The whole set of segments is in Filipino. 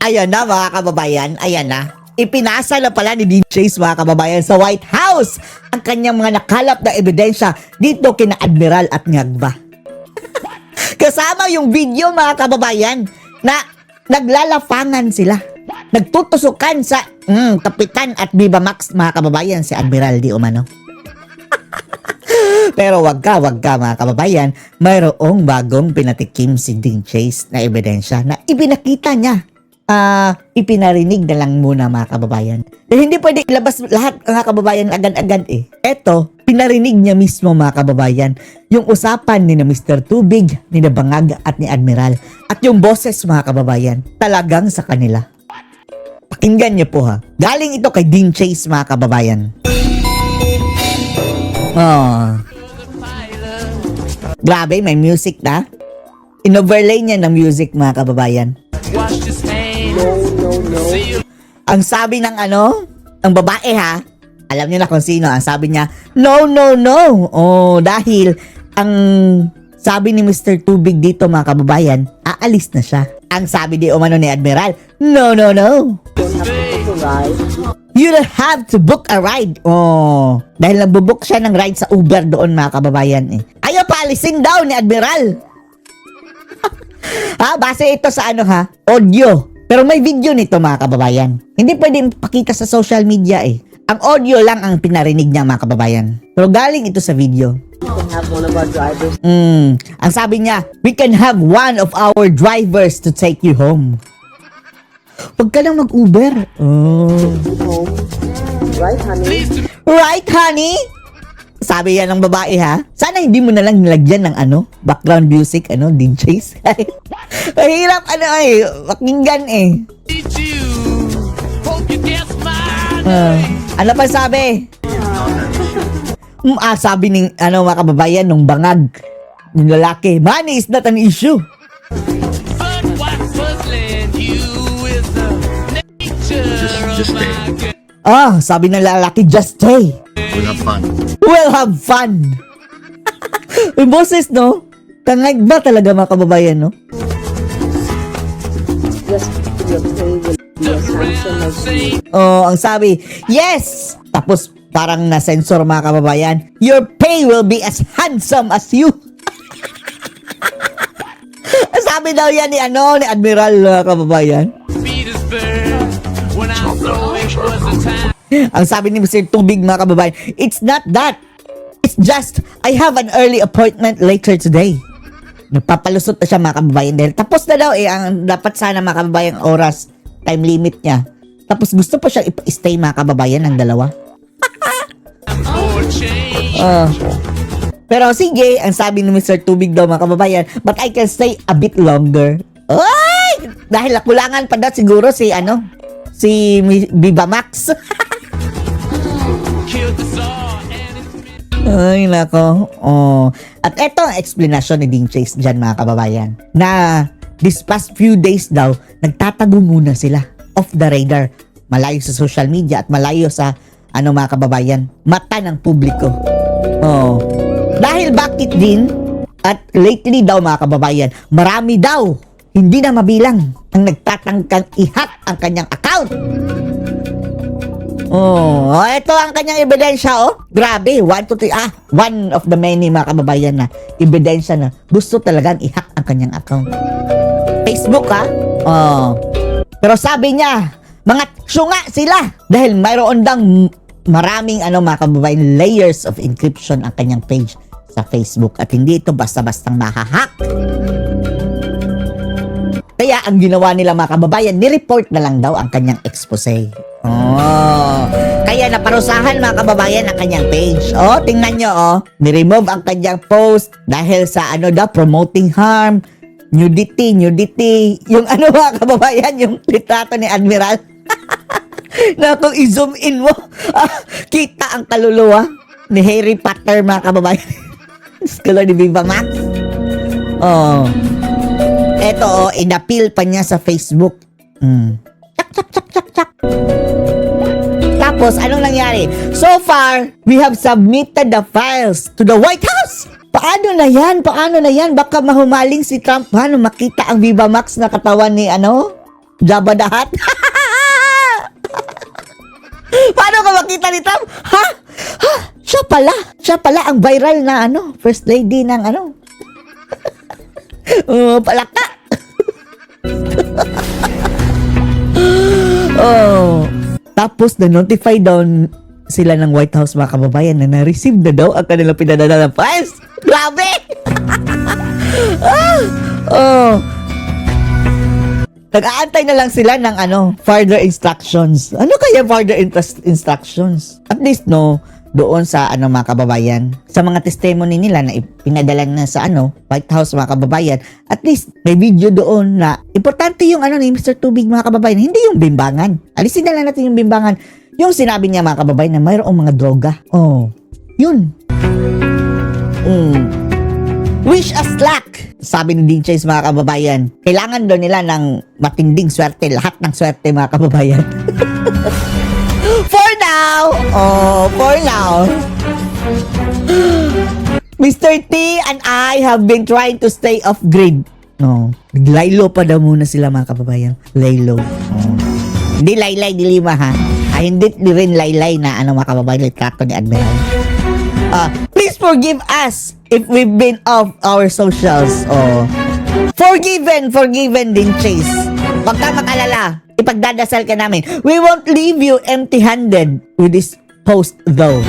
Ayan na mga kababayan, ayan na. Ipinasa na pala ni Dean Chase mga kababayan sa White House ang kanyang mga nakalap na ebidensya dito kina Admiral at Ngagba. Kasama yung video mga kababayan na naglalafangan sila. Nagtutusukan sa Kapitan at Viva Max mga kababayan si Admiral di umano. Pero wag ka mga kababayan, mayroong bagong pinatikim si Dean Chase na ebidensya na ibinakita niya. Ipinarinig na lang muna mga kababayan. Hindi pwede ilabas lahat mga kababayan agad-agad eh. Eto, pinarinig niya mismo mga kababayan yung usapan ni na Mr. Tubig, ni na Bangag at ni Admiral. At yung boses mga kababayan, talagang sa kanila. Pakinggan niyo po ha. Galing ito kay Dean Chase mga kababayan. Grabe, may music na. In-overlay niya ng music mga kababayan. Ang sabi ng ng babae ha, alam niyo na kung sino, ang sabi niya, no. Dahil ang sabi ni Mr. Tubig dito mga kababayan, aalis na siya. Ang sabi di umano ni Admiral, no. You don't have to book a ride. Dahil nagbubook siya ng ride sa Uber doon mga kababayan eh. Ayaw paalisin daw ni Admiral. Base ito sa audio. Pero may video nito mga kababayan. Hindi pwedeng pakita sa social media eh. Ang audio lang ang pinarinig niya mga kababayan. Pero galing ito sa video. We can have one of our drivers. Ang sabi niya, we can have one of our drivers to take you home. Huwag ka lang mag-Uber. Home. Right, honey? Right, honey? Sabi yan ng babae ha. Sana hindi mo na lang nilagyan ng background music, Dean Chase. Mahirap pakinggan eh. Ano pa sabi? Sabi ng mga kababayan nung Bangag, ng lalaki, money is not an issue. Just stay. Sabi ng lalaki, just stay. We'll have fun. We'll have fun. Yung boses, no? Tangag ba talaga mga kababayan, no? Yes, your pay will be as handsome as you. Ang sabi, yes! Tapos parang na-sensor mga kababayan, your pay will be as handsome as you. Sabi daw yan ni Admiral mga kababayan. Ang sabi ni Mr. Tubig mga kababayan, it's not that. It's just, I have an early appointment later today. Nagpapalusot na siya mga kababayan dahil tapos na daw ang dapat sana mga kababayan oras, time limit niya. Tapos gusto pa siya i-stay mga kababayan ng dalawa. Pero sige, ang sabi ni Mr. Tubig daw mga kababayan, but I can stay a bit longer. Ay! Dahil nakulangan pa daw siguro si Viva Max. Ay, nako. At eto ang explanation ni Dean Chase dyan mga kababayan. Na this past few days daw, nagtatago muna sila off the radar. Malayo sa social media at malayo sa mga kababayan, mata ng publiko. Dahil bakit din? At lately daw mga kababayan, marami daw, hindi na mabilang, ang nagtatangkang i-hack ang kanyang account. Ito ang kanyang ebidensya, Grabe, 1, 2, 3, one of the many mga kababayan na ebidensya na gusto talagang i-hack ang kanyang account. Facebook, Pero sabi niya, mga syunga sila dahil mayroon dang maraming mga kababayan, layers of encryption ang kanyang page sa Facebook at hindi ito basta-bastang mahahack. Kaya ang ginawa nila mga kababayan, ni-report na lang daw ang kanyang expose. Kaya naparusahan mga kababayan ang kanyang page. Tingnan nyo, ni-remove ang kanyang post dahil sa promoting harm, nudity. Yung mga kababayan, yung litrato ni Admiral. Na kung i-zoom in mo, kita ang kaluluwa ni Harry Potter mga kababayan. Skulo ni Viva Max. Eto, inappeal pa niya sa Facebook. Chak. Tapos, anong nangyari? So far, we have submitted the files to the White House. Paano na yan? Baka mahumaling si Trump. Paano makita ang Viva Max na katawan ni Jabba the Hutt? Paano ka makita ni Trump? Ha? Siya pala. Siya pala ang viral na first lady ng palaka. Tapos na-notify daw sila ng White House, mga kababayan, na na-receive na daw ang kanilang pinadala ng files. Grabe! Nag-aantay na lang sila ng further instructions. Ano kaya further instructions? At least doon sa mga kababayan, sa mga testimony nila na pinadala na sa White House, mga kababayan, at least may video doon na importante yung ni Mr. Tubig, mga kababayan, hindi yung bimbangan. Alisin na lang natin yung bimbangan. Yung sinabi niya, mga kababayan, na mayroong mga droga. Yun. Wish us luck, sabi ni Dean Chase, mga kababayan. Kailangan daw nila ng matinding swerte, lahat ng swerte, mga kababayan. For now, Mr. T and I have been trying to stay off grid. Laylo pa daw muna sila, mga kababayan. Laylo. Hindi laylay, di lima, ha? Hindi rin laylay na mga kababayan, litrato ni Admiral. Please forgive us if we've been off our socials. Forgiven din, Chase. Huwag ka makalala. Ipagdadasal ka namin. We won't leave you empty-handed with this post, though.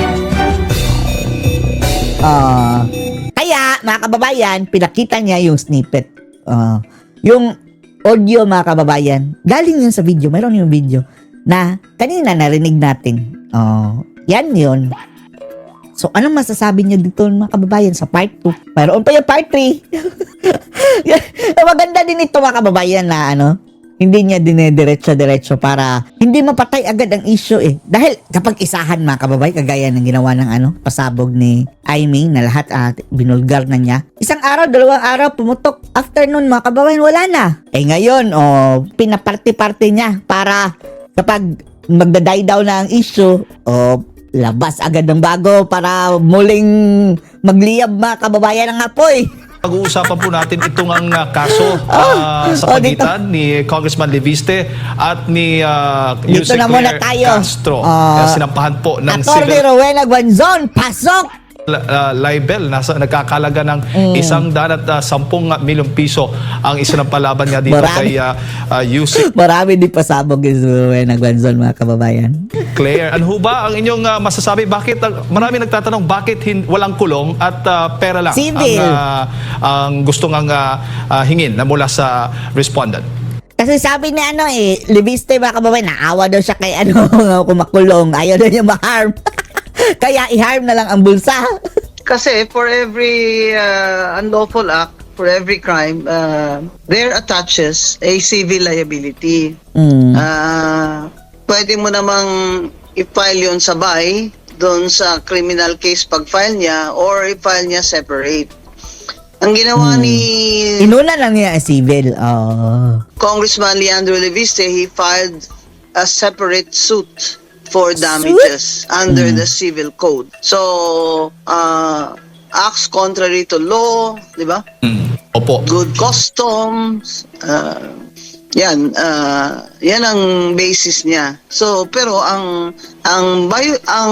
Kaya, mga kababayan, pinakita niya yung snippet. Yung audio, mga kababayan, galing yun sa video. Mayroon yung video na kanina narinig natin. Yan yun. So, anong masasabi niyo dito, mga kababayan, sa part 2? Mayroon pa yung part 3. Maganda din ito, mga kababayan, na hindi niya dinediretso-diretso para hindi mapatay agad ang issue Dahil kapag isahan, mga kababayan, kagaya ng ginawa ng pasabog ni Aimee na lahat binulgar na niya. Isang araw, 2 araw, pumutok. Afternoon, mga kababayan, wala na. Ngayon, pinaparte-parte niya para kapag magda-die down na ang issue, labas agad ng bago para muling magliyab, mga kababayan, ng apoy. Pag-uusapan po natin itong ang kaso sa pagitan ni Congressman Leviste at ni Dito na muna tayo. Castro. Sinampahan po ng Atty. civil Rowena Guanzon, pasok! libel. Nagkakalaga ng 110 milyong piso ang isinampalaban niya dito kay Yusek Marami din pasabog yung Rowena Guanzon, mga kababayan. Claire. Ano ba ang inyong masasabi? Bakit marami nagtatanong bakit walang kulong at pera lang Civil. ang gusto ngang hingin na mula sa respondent? Kasi sabi ni Leviste, mga kababayan, naawa daw siya kay kumakulong. Ayaw daw niya ma-harm. Kaya i-harm na lang ang bulsa. Kasi for every unlawful act, for every crime, there attaches a civil liability. Pwede mo namang i-file yun sabay doon sa criminal case pag-file niya or i-file niya separate. Ang ginawa ni Inuna lang niya ang civil. Congressman Leandro Leviste, he filed a separate suit for damages under the civil code. So, acts contrary to law, di ba? Opo. Good customs, yan ang basis niya. So, pero ang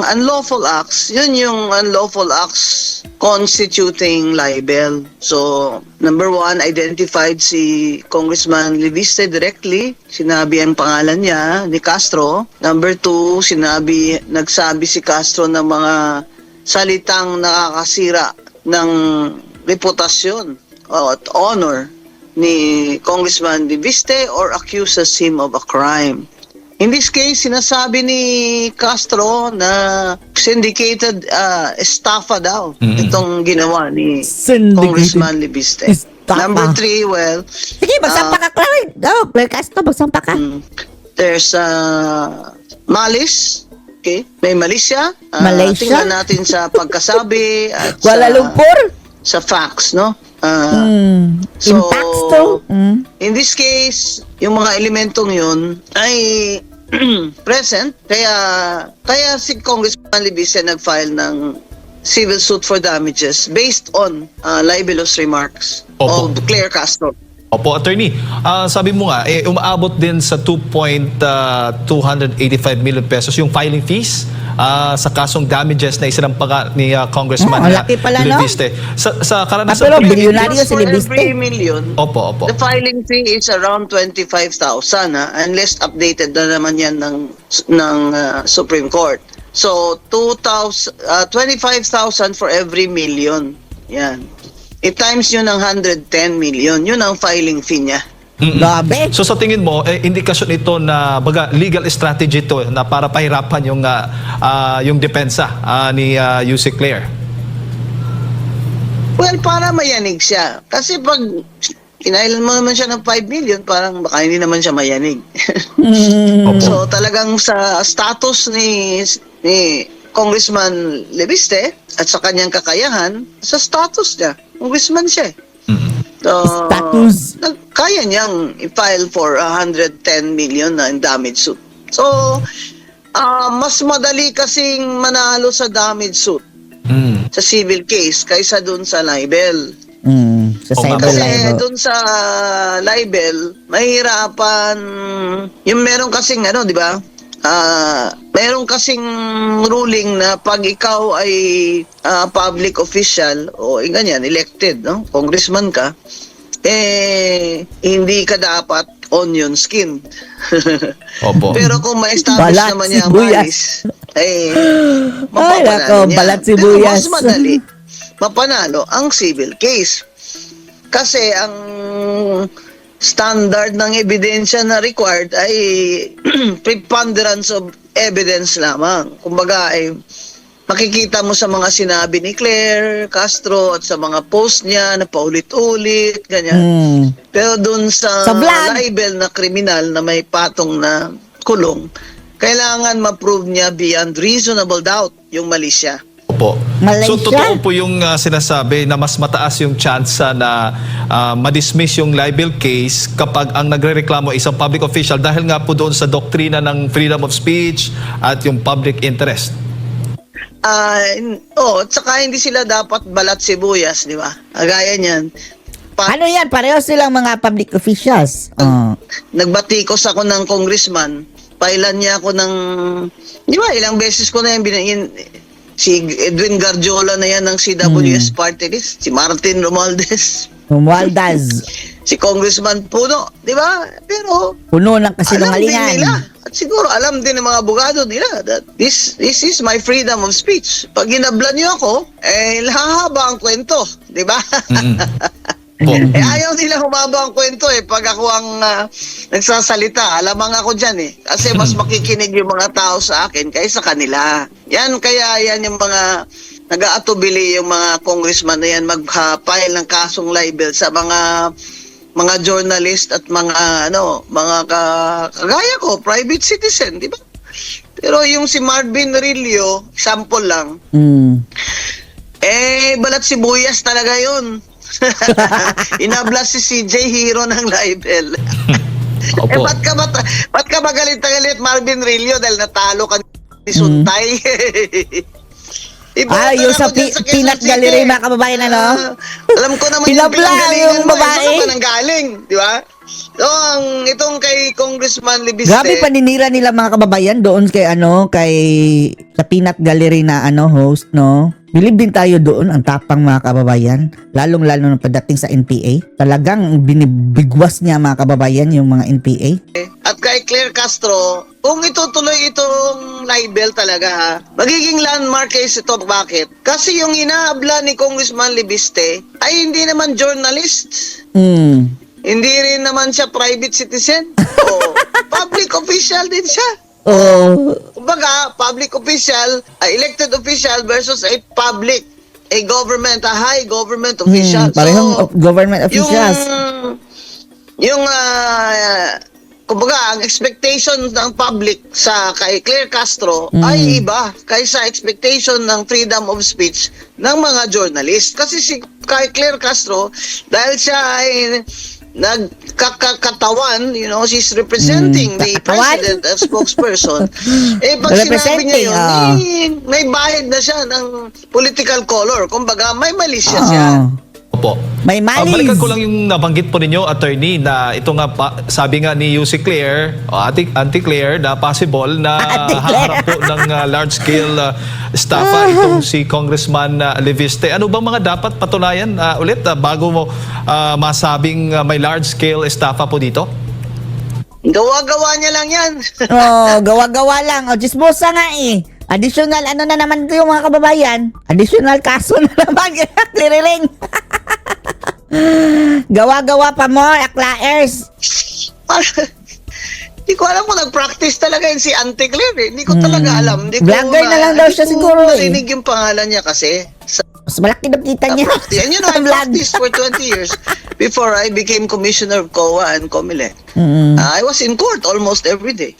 unlawful acts, yun yung unlawful acts constituting libel. So, number 1, identified si Congressman Leviste directly. Sinabi ang pangalan niya ni Castro. Number 2, nagsabi si Castro ng mga salitang nakakasira ng reputasyon at honor ni Congressman Leviste or accuses him of a crime. In this case, sinasabi ni Castro na syndicated estafa daw itong ginawa ni Congressman Leviste. Number 3, well... Sige, magsampa ka, Claire. Claire Castro, magsampa ka. There's malice. Okay? May malisya. Malaysia? Tingnan natin sa pagkasabi at Kuala Lumpur? Sa facts, no? Impacts to? In this case, yung mga elementong yun ay present. Kaya si Congressman Leviste nag-file ng civil suit for damages based on libelous remarks Opo. of Claire Castro. Opo, attorney. Sabi mo nga, umaabot din sa 2.285 million pesos yung filing fees sa kasong damages na isinampaga ni Congressman ang laki pala, no? Libiste. Sa karanasan Pero ko rin- bilyonaryo si For Libiste. every million, Opo. the filing fee is around 25,000 unless updated na naman yan ng Supreme Court. So 25,000 for every million. Yan. I-times yun ng 110 million. Yun ang filing fee niya. Grabe. So sa tingin mo, indikasyon ito na baga legal strategy to na para pahirapan yung depensa ni Yusek Claire? Well, para mayanig siya. Kasi pag kinailan mo naman siya ng 5 million, parang baka hindi naman siya mayanig. Opo. So talagang sa status ni Congressman Libiste at sa kanyang kakayahan, sa status niya, congressman siya. So, Status. kaya niyang i-file for 110 million na damage suit. So, mas madali kasing manalo sa damage suit sa civil case kaysa dun sa libel. Sa O, cyber Kasi libel. dun sa libel, mahirapan, yung meron kasing di ba? Meron kasing ruling na pag ikaw ay public official o ganyan, elected, no? Congressman ka, hindi ka dapat onion skin. Opo. Pero kung ma-establish Balat naman niya ang sibuyas. mais, Ay, mapapanalo nako, niya. balat Pero sibuyas. mas madali mapanalo ang civil case. Kasi ang standard ng ebidensya na required ay preponderance of evidence lamang. Kumbaga ay makikita mo sa mga sinabi ni Claire Castro at sa mga post niya na paulit-ulit, ganyan. Pero dun sa vlog. libel na kriminal na may patong na kulong, kailangan ma-prove niya beyond reasonable doubt yung mali siya. Opo. Malaysia? So totoo po yung sinasabi na mas mataas yung chance na ma-dismiss yung libel case kapag ang nagrereklamo isang public official dahil nga po doon sa doktrina ng freedom of speech at yung public interest. At saka hindi sila dapat balat sibuyas, di ba? Gaya niyan. Ano yan? Pareho silang mga public officials. Nagbatikos ako ng congressman, pailan niya ako ng, di ba, ilang beses ko na yung si Edwin Garjola na yan ng CWS Party List, si Martin Romualdez, Waldas. si Congressman Puno, di ba? Pero Puno ng alam din kasinungalingan. nila, at siguro alam din ng mga abogado nila that this is my freedom of speech. Pag ginablan niyo ako, hahaba ang kwento, di ba? Po. Ayaw nila humaba ang kwento pag ako ang nagsasalita. Alamang ako dyan Kasi mas makikinig yung mga tao sa akin kaysa kanila. Yan, kaya yan yung mga nag-aatubili yung mga congressman na yan mag-file ng kasong libel sa mga journalist at mga kagaya ko, private citizen, di ba? Pero yung si Marvin Rillo, sample lang, balat sibuyas talaga yun. Inablas si CJ Hero ng libel. Opo. Ba't ka magalit na galit, Marvin Rillo, dahil natalo ka ni Suntay? Yung sa Peanut Gallery, mga kababayan, Alam ko naman Pinabla yung babae. Saan ka nang galing, di ba? So, itong kay Congressman Libiste. Grabe paninira nila mga kababayan doon kay sa Peanut Gallery na host, no? Bilib din tayo doon, ang tapang mga kababayan, lalong-lalo na pagdating sa NPA. Talagang binibigwas niya mga kababayan yung mga NPA. At kay Claire Castro, kung itutuloy itong libel talaga, magiging landmark case ito. Bakit? Kasi yung inaabla ni Congressman Libiste ay hindi naman journalist. Hindi rin naman siya private citizen. Public official din siya. Kumbaga, public official, elected official versus a high government official. Parehong government officials. Kumbaga, ang expectation ng public kay Claire Castro ay iba kaysa expectation ng freedom of speech ng mga journalist. Kasi kay Claire Castro, dahil siya ay nagkakatawan, she's representing the president as spokesperson. Pag sinabi niya yun, may bayad na siya ng political color. Kumbaga, may mali siya. Opo. May manis. Balikan ko lang yung nabanggit po ninyo, attorney, na ito nga, sabi nga ni UC Claire, Auntie Claire, na possible na Auntie Claire. haharap po ng large-scale estafa itong si Congressman Leviste. Ano bang mga dapat patunayan ulit bago mo masabing may large-scale estafa po dito? Gawa-gawa niya lang yan. Oh, gawa-gawa lang. O, chismosa nga eh. Additional, ano na naman ito yung mga kababayan? Additional kaso na naman. Kliriring. Gawa-gawa pa more, aklaers. Hindi ko alam kung nag-practice talaga yun si Auntie Claire. Hindi ko talaga alam. Hindi ko Vlogger na lang daw siya hindi ko siguro eh. narinig yung pangalan niya kasi. Mas malaki na kita niya. And you know, I Sa vlog. practiced for 20 years before I became Commissioner of COA and COMELEC. I was in court almost every day.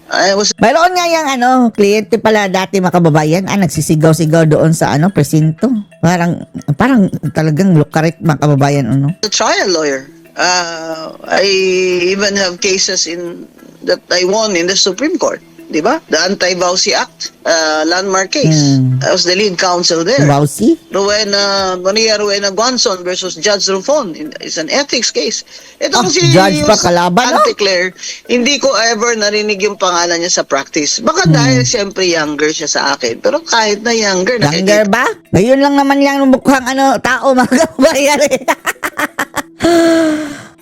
I was Mayroon nga yung kliyente pala dati mga kababayan, nagsisigaw-sigaw doon sa presinto. Parang talagang lukarit mga kababayan, a trial lawyer. I even have cases that I won in the Supreme Court. Di ba? The Anti-Vowsy Act, landmark case. I was the lead counsel there. Wowsy. Maria Rowena Guanzon versus Judge Rufon. It's an ethics case. Ito si judge pa kalaban, no? Auntie Claire, hindi ko ever narinig yung pangalan niya sa practice. Baka dahil siyempre younger siya sa akin. Pero kahit na younger, Younger ba? Ngayon lang naman yung mukhang tao mga kababayan eh.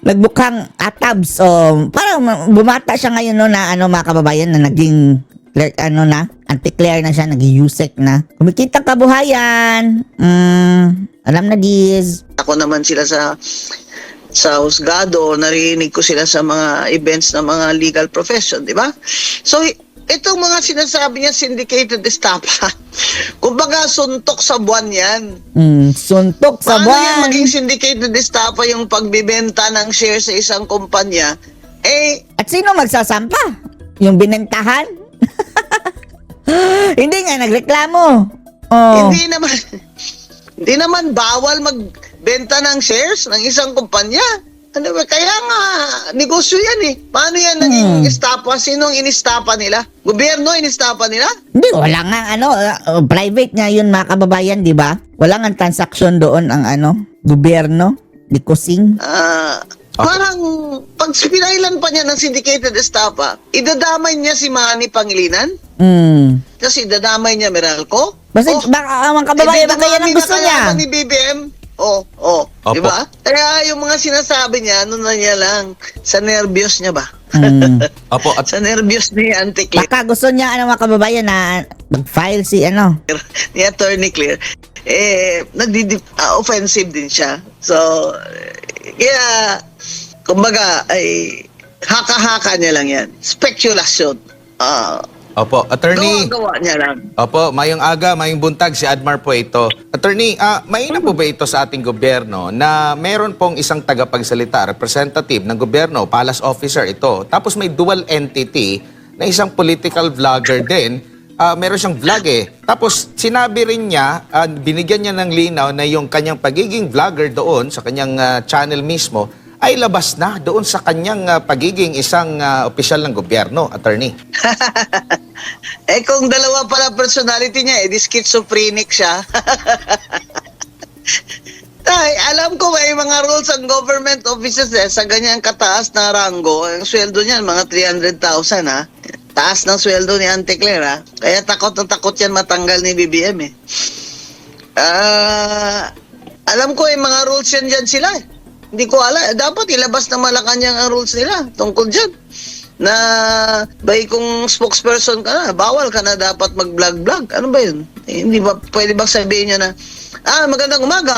Nagbukhang atabs. Parang bumata siya ngayon na mga kababayan na naging Auntie Claire na siya, naging USEC na. Kumikita kabuhayan. Alam na dis. Ako naman sila sa husgado, narinig ko sila sa mga events ng mga legal profession, di ba? So, itong mga sinasabi niya, syndicated estafa, kumbaga suntok sa buwan yan. Suntok sa Paano yan buwan. maging syndicated estafa yung pagbibenta ng share sa isang kumpanya? At sino magsasampa? Yung binentahan? Hindi nga nagreklamo. Oh. Hindi naman bawal magbenta ng shares ng isang kumpanya. Ano ba? Kaya nga, negosyo yan eh. Paano yan naging estafa? Sinong inistapa nila? Gobyerno inistapa nila? Hindi, wala nga private nga yun mga kababayan, di ba? Wala nga transaksyon doon ang gobyerno, di kusing. Parang, pag pinailan pa niya ng syndicated estafa, idadamay niya si Manny Pangilinan? Kasi idadamay niya Meralco? Basta, mga kababayan, baka yan ang gusto niya. Ni BBM? Di ba? Kaya yung mga sinasabi niya, ano na niya lang, sa nervyos niya ba? Opo, at Sa nervyos ni Auntie Claire, Baka gusto niya, mga kababayan, na mag-file si ni Attorney Claire, offensive din siya. So, kaya, kumbaga, ay haka-haka niya lang yan. Spekulasyon. Opo, attorney. Gawa niya lang. Opo, mayong aga, mayong buntag, si Admar po ito. Attorney, mainam po ba ito sa ating gobyerno na meron pong isang tagapagsalita, representative ng gobyerno, palace officer ito, tapos may dual entity na isang political vlogger din, meron siyang vlog eh. Tapos sinabi rin niya, binigyan niya ng linaw na yung kanyang pagiging vlogger doon sa kanyang channel mismo ay labas na doon sa kanyang pagiging isang opisyal ng gobyerno, attorney. Kung dalawa pala personality niya, di schizophrenic siya. Ay, alam ko may mga rules ang government offices sa ganyang kataas na ranggo. Ang sweldo niyan, mga 300,000 ha. Taas ng sweldo ni Auntie Claire ha. Kaya takot na takot yan matanggal ni BBM eh. Alam ko mga rules yan dyan sila eh. Hindi ko alam. Dapat ilabas na Malacanang ang rules nila tungkol dyan. Na bay kung spokesperson ka na, bawal ka na dapat mag-vlog-vlog. Ano ba yun? Hindi ba, pwede ba sabihin niya na, magandang umaga,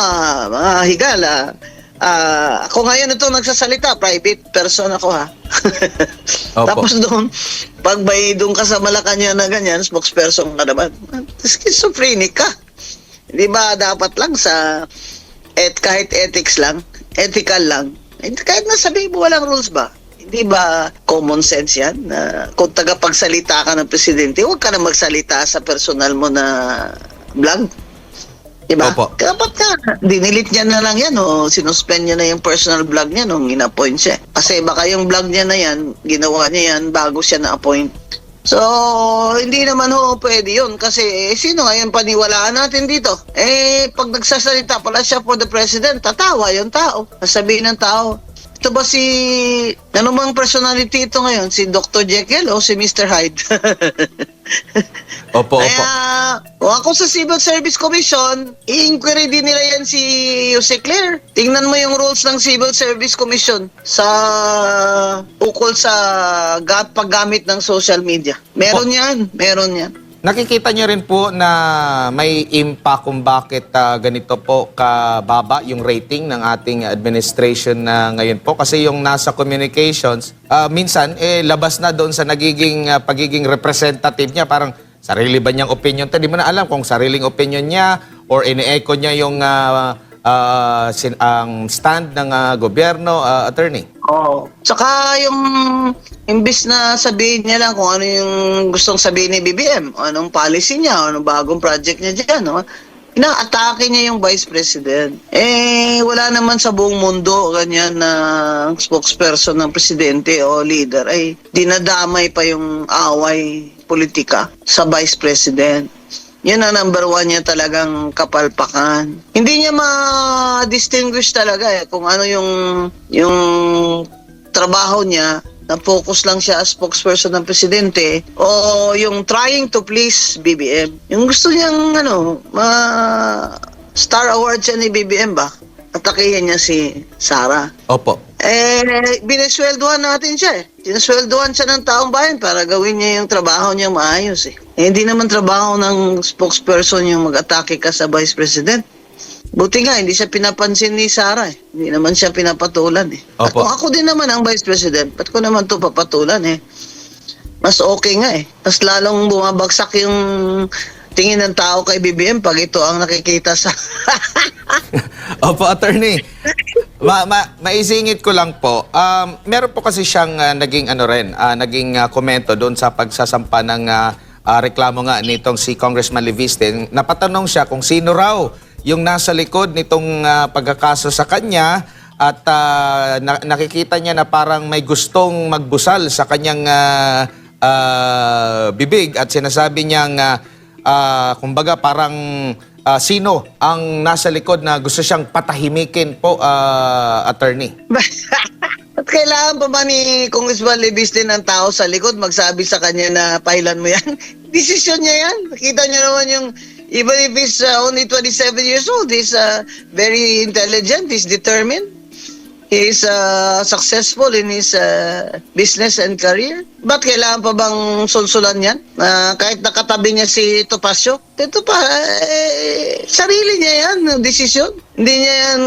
mga higala. Ako ngayon ito nagsasalita, private person ako ha. Opo. Tapos doon, pag bay doon ka sa Malacanang na ganyan, spokesperson ka naman. Schizophrenic ka. Hindi ba dapat lang sa, kahit ethics lang, ethical lang, kahit nasabihin mo walang rules ba? Hindi ba common sense yan? Na kung tagapagsalita ka ng presidente, huwag ka na magsalita sa personal mo na vlog. Diba? Opo. Dapat ka, dinilit niya na lang yan o sinuspend niya na yung personal vlog niya nung in-appoint siya. Kasi baka yung vlog niya na yan, ginawa niya yan bago siya na-appoint So, hindi naman ho pwede yun kasi sino ngayon paniwalaan natin dito? Pag nagsasalita pala siya for the president, tatawa yung tao. Sasabihin ng tao, ito ba si, ano bang personality ito ngayon? Si Dr. Jekyll o si Mr. Hyde? Opo, opo. Kaya, kung ako sa Civil Service Commission, i-inquiry din nila yan si Jose Claire. Tingnan mo yung rules ng Civil Service Commission sa ukol sa paggamit ng social media. Meron yan, meron yan. Nakikita niyo rin po na may impact kung bakit ganito po kababa yung rating ng ating administration na ngayon po. Kasi yung nasa communications, minsan labas na doon sa nagiging pagiging representative niya. Parang sarili ba niyang opinion? Hindi mo na alam kung sariling opinion niya or ini-echo niya yung ang stand ng gobyerno, attorney. Oo. Tsaka yung imbis na sabihin niya lang kung ano yung gustong sabihin ni BBM, anong policy niya, anong bagong project niya dyan, no? Ina-atake niya yung Vice President. Wala naman sa buong mundo ganyan na spokesperson ng presidente o leader ay dinadamay pa yung away politika sa Vice President. Yan ang number one niya talagang kapalpakan. Hindi niya ma-distinguish talaga kung ano yung trabaho niya na focus lang siya as spokesperson ng presidente o yung trying to please BBM. Yung gusto niyang Star Award siya ni BBM ba? Atakihin niya si Sara. Opo. Binesweldohan natin siya Sinesweldohan siya ng taong bayan para gawin niya yung trabaho niya maayos hindi naman trabaho ng spokesperson yung mag-atake ka sa Vice President. Buti nga, hindi siya pinapansin ni Sara Hindi naman siya pinapatulan At Opo. kung ako din naman ang Vice President, ba't ko naman to papatulan Mas okay nga Mas lalong bumabagsak yung tingin ng tao kay BBM pag ito ang nakikita sa... Opo, attorney. Maisingit ko lang po. Meron po kasi siyang naging naging komento doon sa pagsasampa ng reklamo nga nitong si Congressman Leviste. Napatanong siya kung sino raw yung nasa likod nitong pagkakaso sa kanya at nakikita niya na parang may gustong magbusal sa kanyang bibig at sinasabi niyang kumbaga parang sino ang nasa likod na gusto siyang patahimikin po, attorney? At kailangan pa ba ni Congressman Leviste ng tao sa likod magsabi sa kanya na pailan mo yan? Desisyon niya yan. Nakita niyo naman yung, even if he's only 27 years old, he's very intelligent, he's determined. He's successful in his business and career. Ba't kailangan pa bang sulsulan yan? Kahit nakatabi niya si Topacio, ito pa, sarili niya yan, desisyon. Hindi niya yan,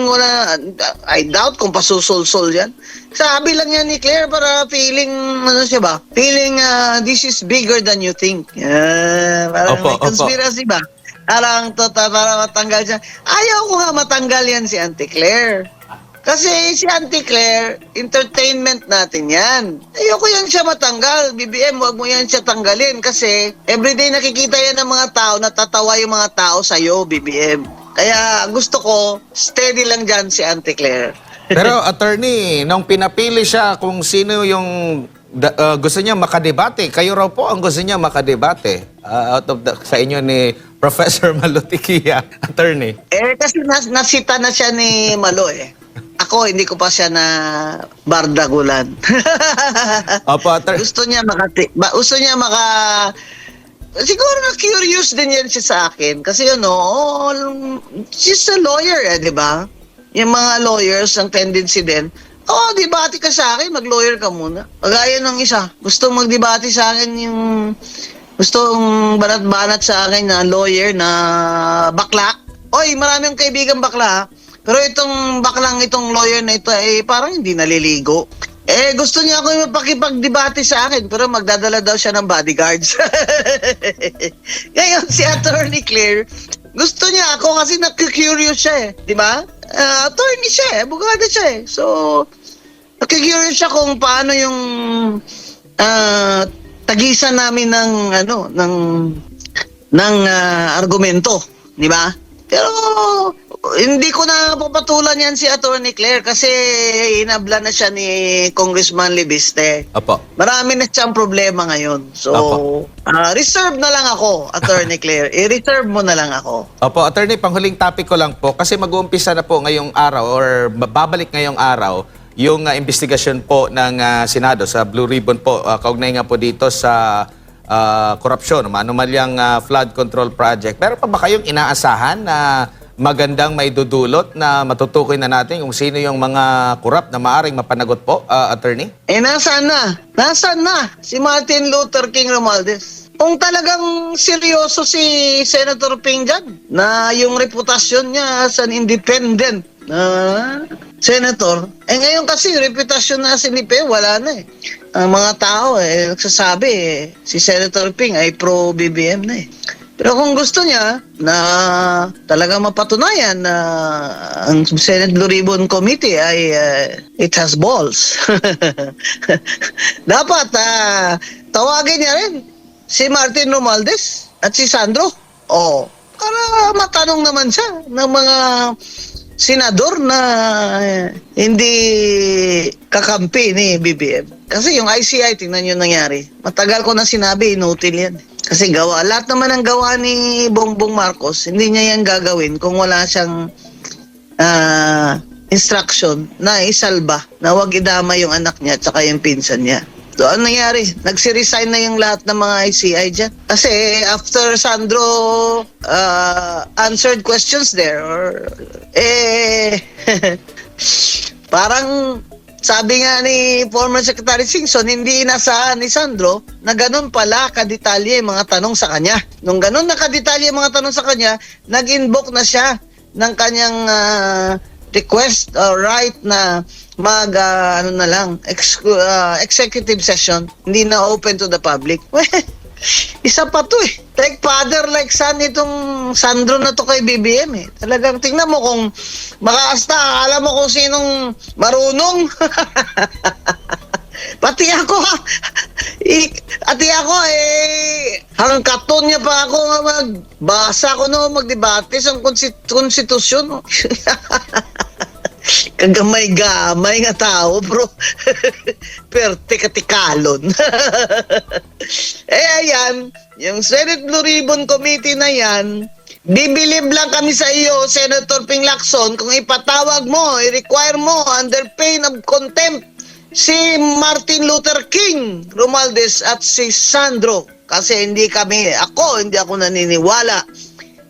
I doubt kung pasusulsol yan. Sabi lang yan ni Claire para feeling, siya ba? Feeling, this is bigger than you think. Parang may conspiracy ba? Parang para matanggal siya. Ayaw ko nga matanggal yan si Auntie Claire. Kasi si Auntie Claire, entertainment natin yan. Ayoko yan siya matanggal. BBM, wag mo yan siya tanggalin. Kasi everyday nakikita yan ng mga tao, natatawa yung mga tao sa'yo, BBM. Kaya gusto ko, steady lang dyan si Auntie Claire. Pero attorney, nung pinapili siya kung sino yung gusto niya makadebate, kayo raw po ang gusto niya makadebate sa inyo ni Professor Malutikia, attorney. Kasi nasita na siya ni Malo Ako, hindi ko pa siya na bardagulan. Opo, attorney. Gusto niya siguro na curious din yan siya sa akin. Kasi she's a lawyer di ba? Yung mga lawyers, ang tendency din, debate ka sa akin, mag-lawyer ka muna. Pagaya ng isa, gusto mag-debate sa akin yung, gustong banat-banat sa akin na lawyer na bakla. Oy, marami akong kaibigan bakla Pero itong lawyer na ito, parang hindi naliligo. Gusto niya ako mapakipag-debate sa akin, pero magdadala daw siya ng bodyguards. Ngayon, si Attorney Claire, gusto niya ako kasi nakikurious siya di ba? Attorney siya abogado siya So, nakikurious siya kung paano yung tagisan namin ng argumento, di ba? Pero hindi ko na papatulan yan si Attorney Claire kasi inabla na siya ni Congressman Libiste. Opo. Marami na siyang problema ngayon. So, Opo. reserve na lang ako, Attorney Claire. I-reserve mo na lang ako. Opo, attorney, panghuling topic ko lang po kasi mag-uumpisa na po ngayong araw or babalik ngayong araw yung investigasyon po ng Senado sa Blue Ribbon po. Kaugnay nga po dito sa korupsyon, anomalyang flood control project. Pero pa ba kayong inaasahan na magandang maidudulot na matutukoy na natin kung sino yung mga korap na maaring mapanagot po, attorney? Nasaan na? Nasaan na si Martin Luther King Romualdez? Kung talagang seryoso si Senator Ping dyan, na yung reputasyon niya as an independent senator, ngayon kasi reputasyon na si Lipe, wala na eh. Ang mga tao nagsasabi si Senator Ping ay pro-BBM na eh. Pero kung gusto niya na talaga mapatunayan na ang Senate Blue Ribbon Committee ay it has balls, dapat tawagin niya rin si Martin Romualdez at si Sandro. Para matanong naman siya ng mga senador na hindi kakampi ni BBM. Kasi yung ICI, tingnan nyo nangyari. Matagal ko na sinabi, inutil yan. Kasi lahat naman ang gawa ni Bongbong Marcos, hindi niya yan gagawin kung wala siyang instruction na isalba, na huwag idama yung anak niya at saka yung pinsan niya. So, ano nangyari? Nagsiresign na yung lahat ng mga ICI dyan. Kasi after Sandro answered questions there, parang sabi nga ni former Secretary Singson, hindi inasahan ni Sandro na ganun pala kadetalye yung mga tanong sa kanya. Nung ganun na kadetalye yung mga tanong sa kanya, nag-invoke na siya ng kanyang request or right na executive session, hindi na open to the public. Isa pa to eh. Like father, like son itong Sandro na to kay BBM eh. Talagang tingnan mo kung makaasta, alam mo kung sinong marunong. Pati ako hanggang katon niya pa ako magbasa ko magdebate sa konstitusyon. Kagamay-gamay nga tao, bro. Perte katikalon. Ayan, yung Senate Blue Ribbon Committee na yan, bibilib lang kami sa iyo, Senator Ping Lacson, kung ipatawag mo, i-require mo under pain of contempt si Martin Luther King Romualdez at si Sandro. Kasi hindi ako naniniwala.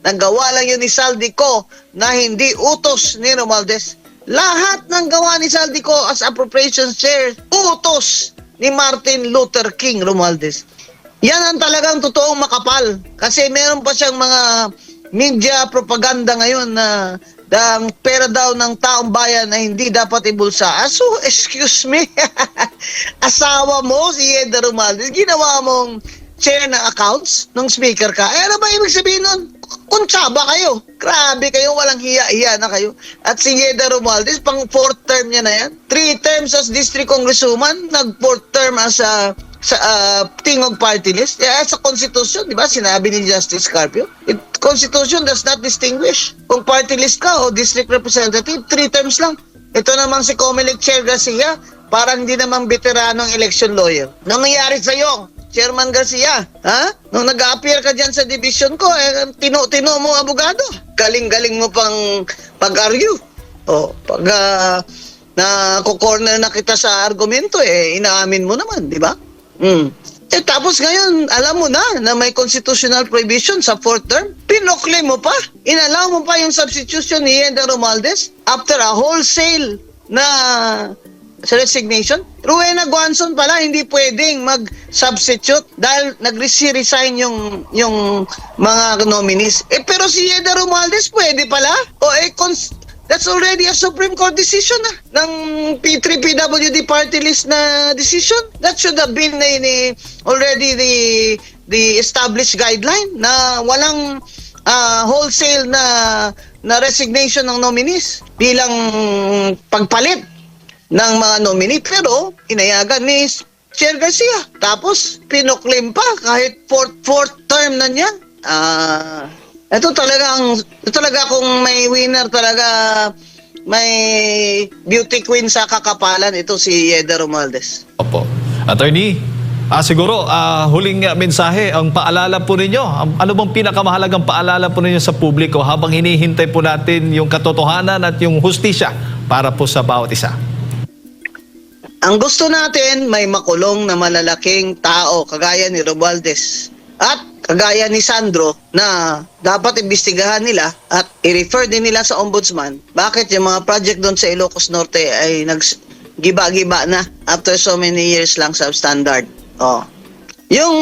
Nagawa lang yun ni Saldico na hindi utos ni Romualdez. Lahat ng gawa ni Saldico as appropriations chair, utos ni Martin Luther King Romualdez. Yan ang talagang totoong makapal. Kasi meron pa siyang mga media propaganda ngayon na ang pera daw ng taong bayan na hindi dapat ibulsa. So, excuse me, asawa mo si Yeda Romualdez, ginawa mong chair ng accounts nung speaker ka. Ano ba ibig sabihin nun? Kuntsaba kayo. Grabe kayo, walang hiya-hiya na kayo. At si Yeda Romualdez, pang 4th term niya na yan. 3 terms as district congresswoman, nag-4th term as Tingog party list. Sa Constitution, di ba, sinabi ni Justice Carpio, Constitution does not distinguish kung party list ka o district representative, 3 terms lang. Ito namang si Comelec Chair Garcia, parang hindi namang veteranong election lawyer. Nung nangyari sa'yo, Chairman Garcia, nung nag-appear ka dyan sa division ko, tino mo abogado. Galing-galing mo pang pag-argue. Pag na-corner na kita sa argumento, inaamin mo naman, di ba? Tapos ngayon, alam mo na may constitutional prohibition sa 4th term. Pinoclaim mo pa. Inalaw mo pa yung substitution ni Yeda Romualdez after a wholesale na resignation. Rowena Guanzon pala hindi pwedeng mag-substitute dahil nag-resign yung mga nominees. Pero si Yeda Romualdez pwede pala. That's already a Supreme Court decision ng P3 PWD party list na decision. That should have been already the established guideline na walang wholesale na resignation ng nominees bilang pagpalit ng mga nominee. Pero inayagan ni Chair Garcia. Tapos pinoclaim pa kahit fourth term na niya. Ito talaga kung may winner talaga, may beauty queen sa kakapalan, ito si Yeda Romualdez. Opo. Attorney, siguro huling mensahe, ang paalala po ninyo, ano bang pinakamahalagang paalala po ninyo sa publiko habang hinihintay po natin yung katotohanan at yung hustisya para po sa bawat isa? Ang gusto natin, may makulong na malalaking tao kagaya ni Romualdez at kagaya ni Sandro na dapat imbestigahan nila at i-refer din nila sa ombudsman. Bakit yung mga project doon sa Ilocos Norte ay naggiba-giba na after so many years lang sa standard. Oh. Yung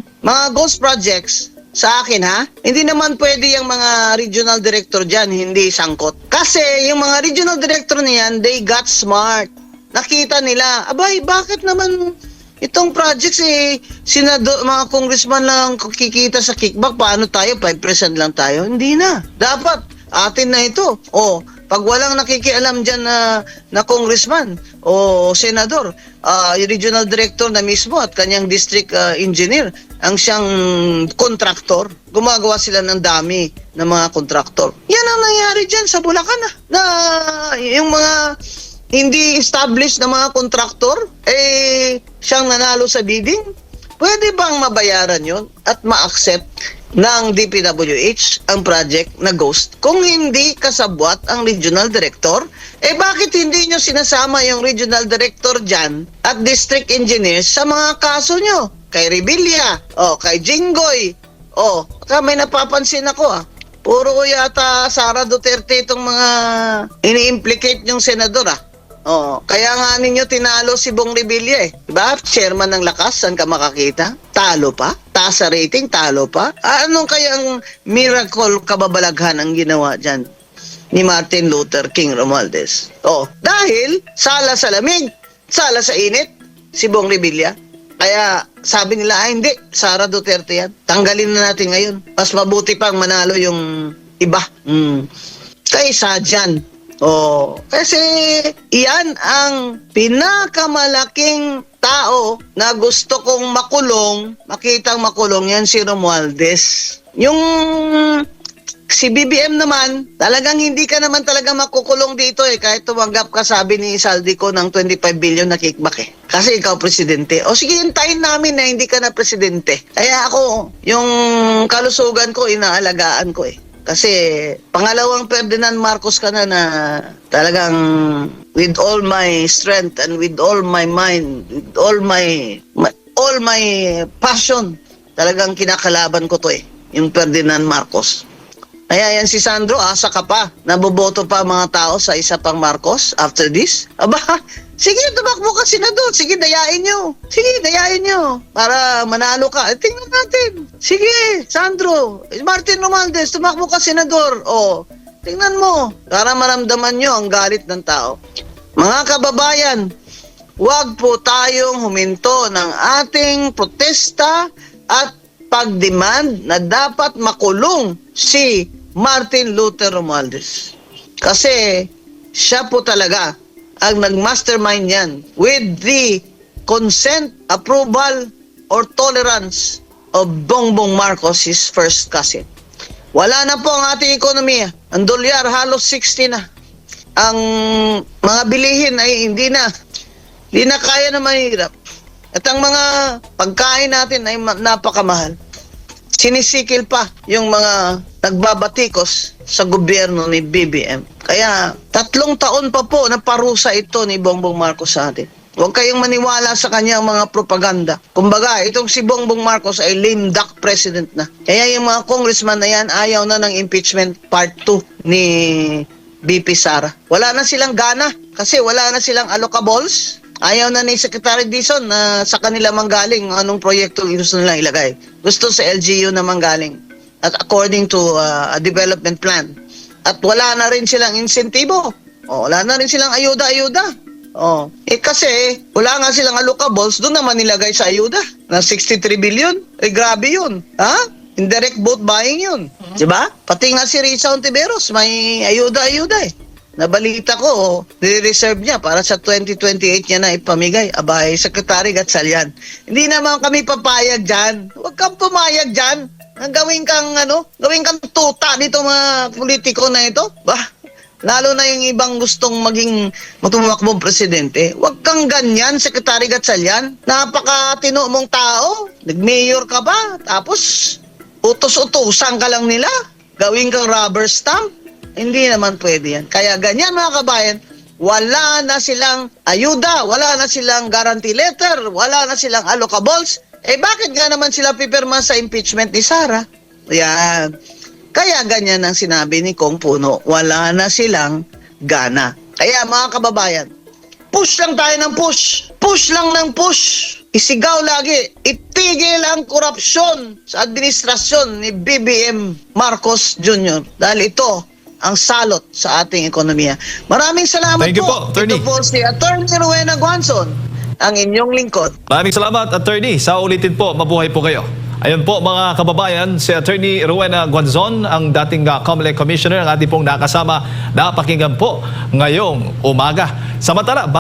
mga ghost projects, sa akin ha, hindi naman pwede yung mga regional director dyan, hindi sangkot. Kasi yung mga regional director niyan, they got smart. Nakita nila, abay, bakit naman itong projects mga congressman lang kikita sa kickback, paano tayo? 5% lang tayo? Hindi na. Dapat, atin na ito. O, pag walang nakikialam dyan na congressman o senador, yung regional director na mismo at kanyang district engineer, ang siyang kontraktor, gumagawa sila ng dami ng mga kontraktor. Yan ang nangyari dyan sa Bulacan na yung mga hindi established na mga kontraktor, siyang nanalo sa bidding. Pwede bang mabayaran yon at ma-accept ng DPWH ang project na ghost? Kung hindi kasabwat ang regional director, bakit hindi nyo sinasama yung regional director dyan at district engineers sa mga kaso nyo? Kay Rebilla, kay Jinggoy, may napapansin ako puro yata Sara Duterte itong mga ini-implicate yung senador kaya nga ninyo tinalo si Bong Revilla diba? Chairman ng Lakas, saan ka makakita? Talo pa? Taas sa rating, talo pa? Anong kayang miracle kababalaghan ang ginawa dyan ni Martin Luther King Romualdez? Dahil sala sa lamig, sala sa init, si Bong Revilla. Kaya sabi nila, hindi, Sara Duterte yan. Tanggalin na natin ngayon. Mas mabuti pang manalo yung iba. Kaysa dyan. Kasi iyan ang pinakamalaking tao na gusto kong makulong, makitang makulong yan si Romualdez. Yung si BBM naman, talagang hindi ka naman talaga makukulong dito kahit tumanggap ka, sabi ni Saldico, ng 25 billion na kickback Kasi ikaw presidente. Sige, hintayin namin na hindi ka na presidente. Kaya ako, yung kalusugan ko, inaalagaan ko Kasi pangalawang Ferdinand Marcos ka na talagang with all my strength and with all my mind, with all my passion, talagang kinakalaban ko to yung Ferdinand Marcos. Kaya yan si Sandro, asa ka pa. Naboboto pa mga tao sa isa pang Marcos after this? Sige, tumakbo ka senador. Sige, dayain nyo. Para manalo ka. Tingnan natin. Sige, Sandro. Martin Romualdez, tumakbo ka senador. Tingnan mo. Para maramdaman nyo ang galit ng tao. Mga kababayan, huwag po tayong huminto ng ating protesta at pagdemand na dapat makulong si Martin Luther Romualdez. Kasi siya po talaga ang nag-mastermind yan with the consent, approval, or tolerance of Bongbong Marcos, his first cousin. Wala na po ang ating ekonomiya. Ang dolyar halos 60 na. Ang mga bilihin ay hindi na kaya na mahirap. At ang mga pagkain natin ay napakamahal. Sinisikil pa yung mga nagbabatikos sa gobyerno ni BBM. Kaya 3 taon pa po na parusa ito ni Bongbong Marcos sa atin. Huwag kayong maniwala sa kanyang mga propaganda. Kumbaga, itong si Bongbong Marcos ay lame duck president na. Kaya yung mga congressman na yan, ayaw na ng impeachment part 2 ni BP Sara. Wala na silang gana kasi wala na silang allocables. Ayaw na ni Secretary Dizon na sa kanila manggaling anong proyekto gusto nilang ilagay. Gusto sa LGU na manggaling. At according to a development plan. At wala na rin silang insentibo. Wala na rin silang ayuda-ayuda. Kasi wala nga silang allocables, doon naman nilagay sa ayuda na 63 billion. Grabe yun. Indirect vote buying yun. Diba? Pati nga si Risa Ontiveros, may ayuda-ayuda Nabalita ko, nire-reserve niya para sa 2028 niya na ipamigay. Abay, Secretary Gatchalian. Hindi naman kami papayag dyan. Huwag kang pumayag dyan. Gawin kang tuta dito mga politiko na ito. Lalo na yung ibang gustong tumakbong presidente. Huwag kang ganyan, Secretary Gatchalian. Napakatino mong tao. Nag-mayor ka ba? Tapos, utos-utusan ka lang nila. Gawin kang rubber stamp. Hindi naman pwede yan. Kaya ganyan mga kabayan, wala na silang ayuda, wala na silang guarantee letter, wala na silang allocables. Bakit nga naman sila pipirma sa impeachment ni Sara? Yan. Kaya ganyan ang sinabi ni Kong Puno, wala na silang gana. Kaya mga kababayan, push lang tayo ng push. Push lang ng push. Isigaw lagi. Itigil ang korupsyon sa administrasyon ni BBM Marcos Jr. Dahil ito ang salot sa ating ekonomiya. Maraming salamat Thank you po, Attorney. Ito po si Attorney Rowena Guanzon, ang inyong lingkod. Maraming salamat, Attorney. Sa ulitin po, mabuhay po kayo. Ayun po mga kababayan, si Attorney Rowena Guanzon, ang dating COMELEC Commissioner, ang ating pong nakasama, napakinggan po ngayong umaga. Samantala,